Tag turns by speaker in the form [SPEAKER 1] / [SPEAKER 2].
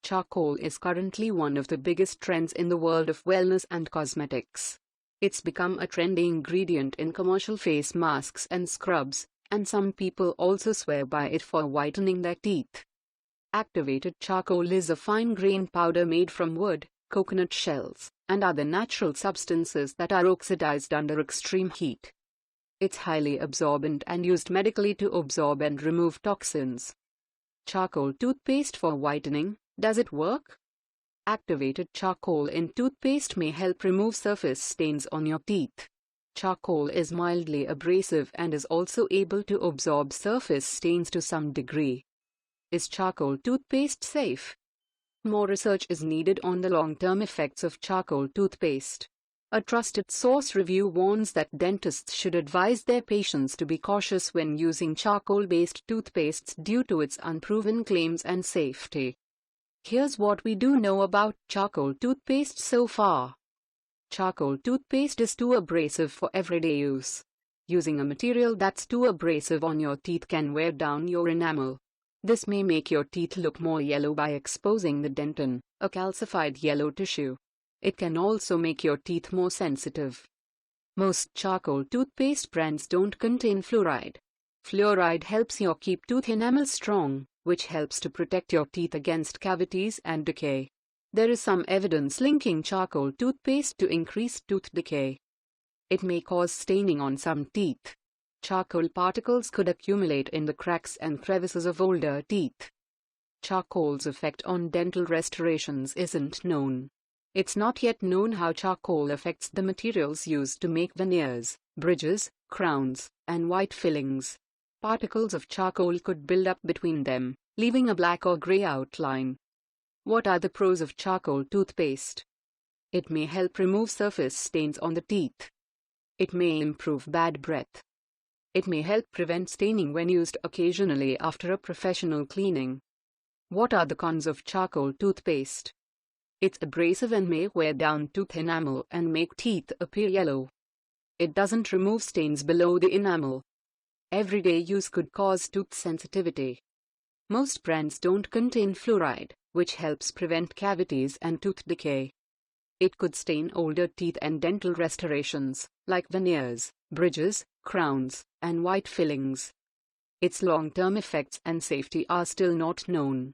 [SPEAKER 1] Charcoal is currently one of the biggest trends in the world of wellness and cosmetics. It's become a trendy ingredient in commercial face masks and scrubs, and some people also swear by it for whitening their teeth. Activated charcoal is a fine-grained powder made from wood, coconut shells, and other natural substances that are oxidized under extreme heat. It's highly absorbent and used medically to absorb and remove toxins. Charcoal toothpaste for whitening, does it work? Activated charcoal in toothpaste may help remove surface stains on your teeth. Charcoal is mildly abrasive and is also able to absorb surface stains to some degree. Is charcoal toothpaste safe? More research is needed on the long-term effects of charcoal toothpaste. A trusted source review warns that dentists should advise their patients to be cautious when using charcoal-based toothpastes due to its unproven claims and safety. Here's what we do know about charcoal toothpaste so far. Charcoal toothpaste is too abrasive for everyday use. Using a material that's too abrasive on your teeth can wear down your enamel. This may make your teeth look more yellow by exposing the dentin, a calcified yellow tissue. It can also make your teeth more sensitive. Most charcoal toothpaste brands don't contain fluoride. Fluoride helps your keep tooth enamel strong, which helps to protect your teeth against cavities and decay. There is some evidence linking charcoal toothpaste to increased tooth decay. It may cause staining on some teeth. Charcoal particles could accumulate in the cracks and crevices of older teeth. Charcoal's effect on dental restorations isn't known. It's not yet known how charcoal affects the materials used to make veneers, bridges, crowns, and white fillings. Particles of charcoal could build up between them, leaving a black or gray outline. What are the pros of charcoal toothpaste? It may help remove surface stains on the teeth. It may improve bad breath. It may help prevent staining when used occasionally after a professional cleaning. What are the cons of charcoal toothpaste? It's abrasive and may wear down tooth enamel and make teeth appear yellow. It doesn't remove stains below the enamel. Everyday use could cause tooth sensitivity. Most brands don't contain fluoride, which helps prevent cavities and tooth decay. It could stain older teeth and dental restorations, like veneers, bridges, crowns, and white fillings. Its long-term effects and safety are still not known.